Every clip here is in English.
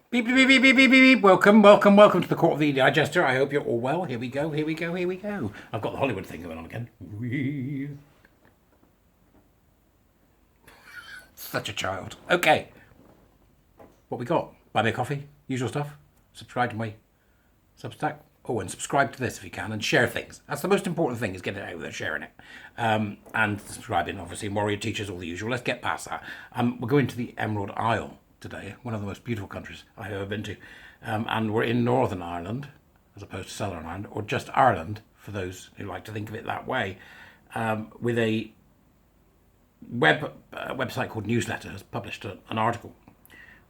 Beep, beep, beep, beep, beep, beep, beep. Welcome, welcome, welcome to the Court of the Digester. I hope you're all well. Here we go, here we go, here we go. I've got the Hollywood thing going on again. Whee. Such a child. Okay. What we got? Buy me a coffee, usual stuff. Subscribe to my Substack. Oh, and subscribe to this if you can, and share things. That's the most important thing, is getting it out there, sharing it. And subscribing, obviously. Warrior Teachers, all the usual. Let's get past that. We're going to the Emerald Isle today, one of the most beautiful countries I've ever been to. And we're in Northern Ireland, as opposed to Southern Ireland, or just Ireland, for those who like to think of it that way, with a website called Newsletter has published an article,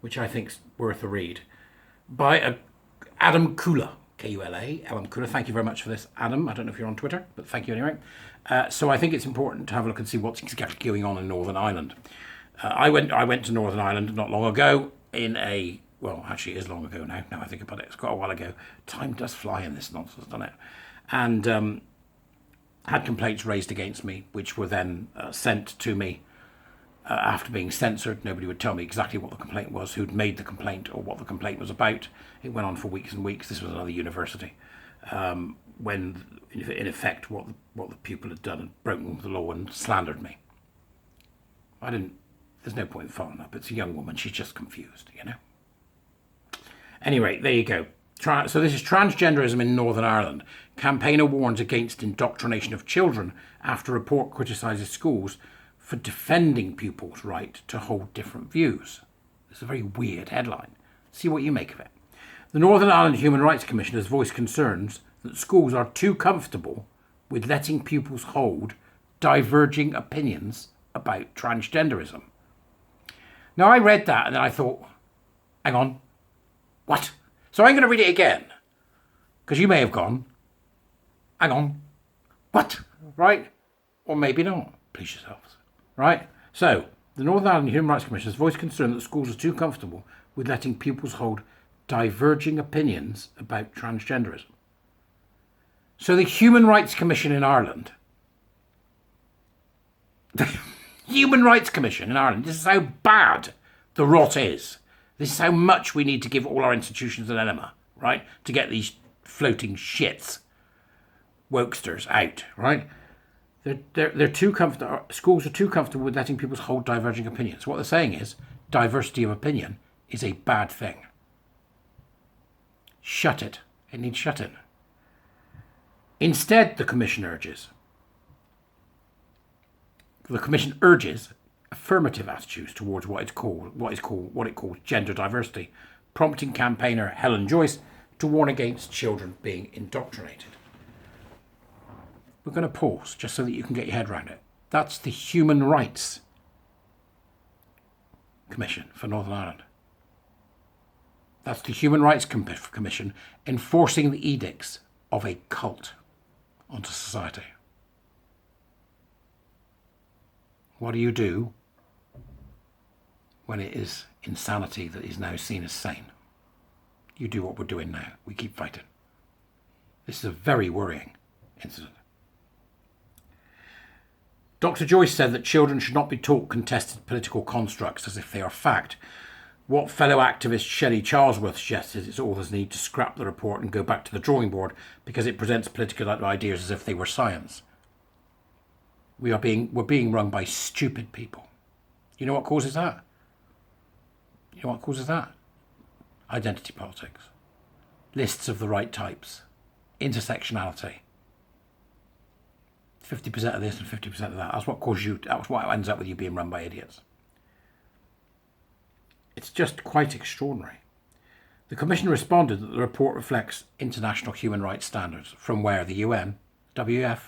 which I think's worth a read, by Adam Kula. Kula, Adam Kula. Thank you very much for this, Adam. I don't know if you're on Twitter, but thank you anyway. So I think it's important to have a look and see what's exactly going on in Northern Ireland. I went to Northern Ireland not long ago actually it is long ago now. Now I think about it, it's quite a while ago. Time does fly in this nonsense, doesn't it? And had complaints raised against me, which were then sent to me after being censored. Nobody would tell me exactly what the complaint was, who'd made the complaint, or what the complaint was about. It went on for weeks and weeks. This was another university, when in effect what the pupil had done had broken the law and slandered me. There's no point in following up. It's a young woman. She's just confused, you know. Anyway, there you go. So this is Transgenderism in Northern Ireland. Campaigner warns against indoctrination of children after report criticises schools for defending pupils' right to hold different views. It's a very weird headline. See what you make of it. The Northern Ireland Human Rights Commission has voiced concerns that schools are too comfortable with letting pupils hold diverging opinions about transgenderism. Now, I read that and then I thought, hang on, what? So I'm going to read it again, because you may have gone, hang on, what? Right? Or maybe not. Please yourselves. Right? So, the Northern Ireland Human Rights Commission has voiced concern that schools are too comfortable with letting pupils hold diverging opinions about transgenderism. So the Human Rights Commission in Ireland, Human Rights Commission in Ireland, this is how bad the rot is. This is how much we need to give all our institutions an enema, right? To get these floating shits, wokesters, out, right? They're too comfortable. Schools are too comfortable with letting people hold diverging opinions. What they're saying is diversity of opinion is a bad thing. Shut it. It needs shutting. Instead, the Commission urges affirmative attitudes towards what it calls gender diversity, prompting campaigner Helen Joyce to warn against children being indoctrinated. We're going to pause just so that you can get your head around it. That's the Human Rights Commission for Northern Ireland. That's the Human Rights Commission enforcing the edicts of a cult onto society. What do you do when it is insanity that is now seen as sane? You do what we're doing now. We keep fighting. This is a very worrying incident. Dr. Joyce said that children should not be taught contested political constructs as if they are fact. What fellow activist Shelley Charlesworth suggested is authors need to scrap the report and go back to the drawing board because it presents political ideas as if they were science. We're being run by stupid people. You know what causes that? Identity politics. Lists of the right types. Intersectionality. 50% of this and 50% of that. That's what ends up with you being run by idiots. It's just quite extraordinary. The Commission responded that the report reflects international human rights standards. From where? The UN? WF?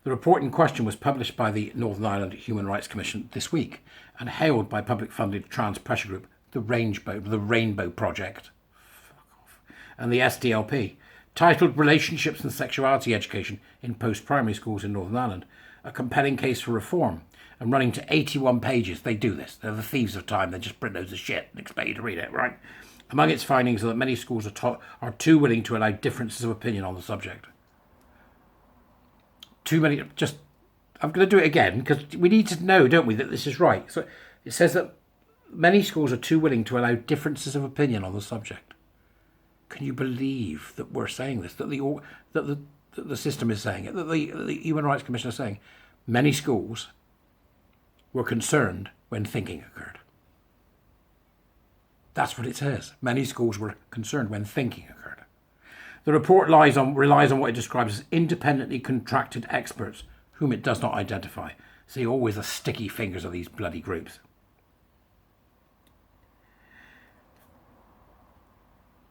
The report in question was published by the Northern Ireland Human Rights Commission this week and hailed by public-funded trans pressure group, the Rainbow Project, and the SDLP, titled Relationships and Sexuality Education in Post-Primary Schools in Northern Ireland, a compelling case for reform, and running to 81 pages. They do this. They're the thieves of time. They just print loads of shit and expect you to read it, right? Among its findings are that many schools are too willing to allow differences of opinion on the subject. I'm going to do it again because we need to know, don't we, that this is right. So it says that Many schools are too willing to allow differences of opinion on the subject. Can you believe that we're saying this? That the system is saying it. That the Human Rights Commission is saying many schools were concerned when thinking occurred. That's what it says. Many schools were concerned when thinking occurred. The report relies on what it describes as independently contracted experts, whom it does not identify. See, always the sticky fingers of these bloody groups.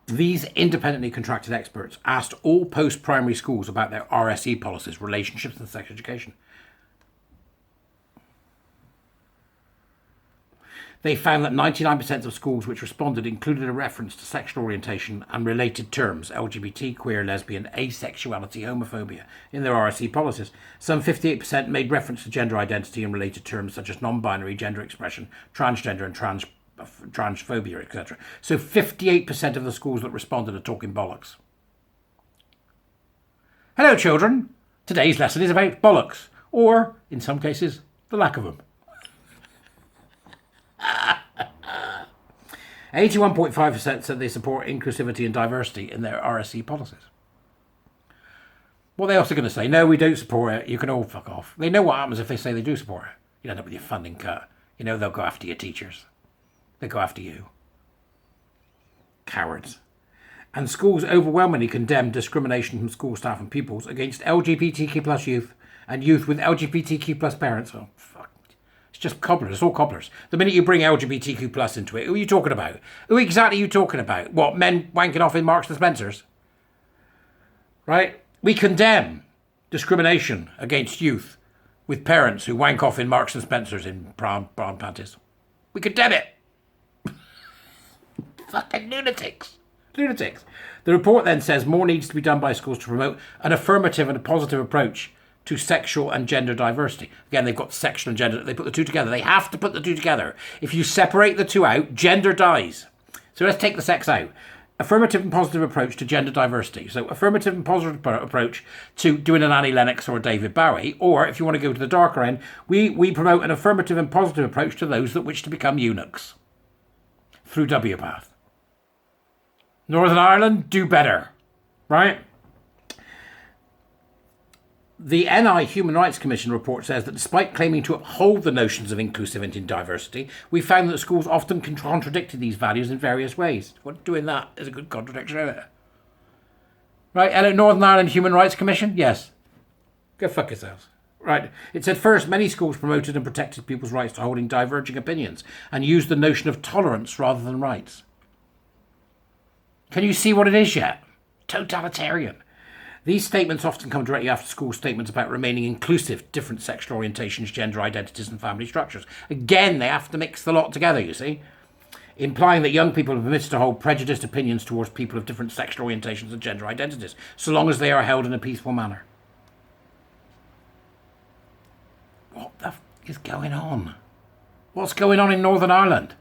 These independently contracted experts asked all post-primary schools about their RSE policies, relationships and sex education. They found that 99% of schools which responded included a reference to sexual orientation and related terms, LGBT, queer, lesbian, asexuality, homophobia, in their RSE policies. Some 58% made reference to gender identity and related terms such as non-binary, gender expression, transgender and transphobia, etc. So 58% of the schools that responded are talking bollocks. Hello, children. Today's lesson is about bollocks, or, in some cases, the lack of them. 81.5% said they support inclusivity and diversity in their RSE policies. What are they also going to say? No, we don't support it. You can all fuck off. They know what happens if they say they do support it. You end up with your funding cut. You know they'll go after your teachers. They go after you. Cowards. And schools overwhelmingly condemn discrimination from school staff and pupils against LGBTQ plus youth and youth with LGBTQ plus parents. Oh, fuck. It's just cobblers. It's all cobblers. The minute you bring LGBTQ plus into it, who are you talking about? Who exactly are you talking about? What, men wanking off in Marks and Spencers? Right? We condemn discrimination against youth with parents who wank off in Marks and Spencers in brown panties. We condemn it. Fucking lunatics. Lunatics. The report then says more needs to be done by schools to promote an affirmative and a positive approach to sexual and gender diversity. Again, they've got sexual and gender. They put the two together. They have to put the two together. If you separate the two out, gender dies. So let's take the sex out. Affirmative and positive approach to gender diversity. So affirmative and positive approach to doing an Annie Lennox or a David Bowie. Or if you want to go to the darker end, we promote an affirmative and positive approach to those that wish to become eunuchs through W-Path. Northern Ireland, do better, right? The NI Human Rights Commission report says that despite claiming to uphold the notions of inclusivity and diversity, we found that schools often contradicted these values in various ways. Well, doing that is a good contradiction, isn't it? Right, hello, Northern Ireland Human Rights Commission? Yes. Go fuck yourselves. Right. It said first, many schools promoted and protected people's rights to holding diverging opinions and used the notion of tolerance rather than rights. Can you see what it is yet? Totalitarian. These statements often come directly after school statements about remaining inclusive, different sexual orientations, gender identities and family structures. Again, they have to mix the lot together, you see, implying that young people are permitted to hold prejudiced opinions towards people of different sexual orientations and gender identities, so long as they are held in a peaceful manner. What the f*** is going on? What's going on in Northern Ireland?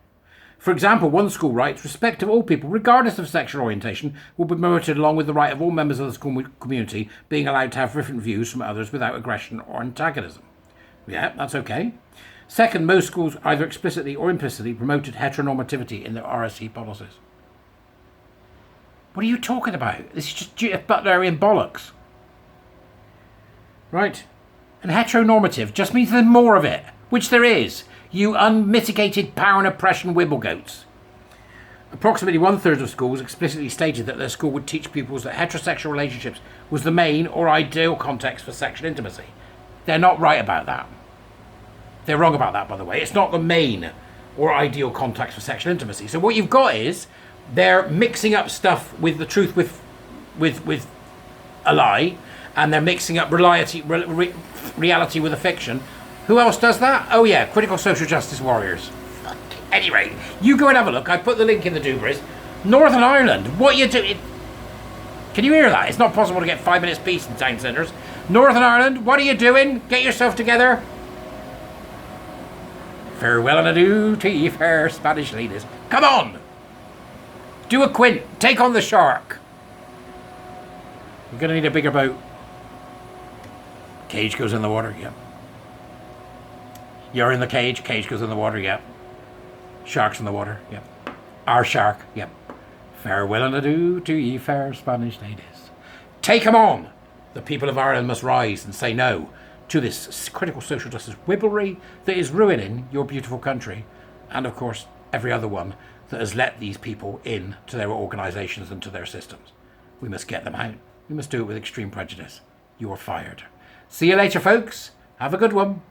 For example, one school writes, respect of all people, regardless of sexual orientation, will be promoted along with the right of all members of the school community being allowed to have different views from others without aggression or antagonism. Yeah, that's okay. Second, most schools either explicitly or implicitly promoted heteronormativity in their RSE policies. What are you talking about? This is just Judith Butlerian bollocks. Right? And heteronormative just means there's more of it, which there is. You unmitigated power and oppression wibblegoats. Approximately 1/3 of schools explicitly stated that their school would teach pupils that heterosexual relationships was the main or ideal context for sexual intimacy. They're not right about that. They're wrong about that, by the way. It's not the main or ideal context for sexual intimacy. So what you've got is they're mixing up stuff with the truth with a lie, and they're mixing up reality with a fiction. Who else does that? Oh yeah, critical social justice warriors. Anyway, you go and have a look. I put the link in the Dubras. Northern Ireland, what are you doing? Can you hear that? It's not possible to get 5 minutes peace in town centres. Northern Ireland, what are you doing? Get yourself together. Farewell and adieu to ye fair Spanish ladies. Come on! Do a quint. Take on the shark. You're going to need a bigger boat. Cage goes in the water, yeah. You're in the cage, cage goes in the water, yeah. Sharks in the water, yep. Our shark, yep. Farewell and adieu to ye fair Spanish ladies. Take 'em on! The people of Ireland must rise and say no to this critical social justice wibblery that is ruining your beautiful country, and of course every other one that has let these people in to their organisations and to their systems. We must get them out. We must do it with extreme prejudice. You're fired. See you later, folks. Have a good one.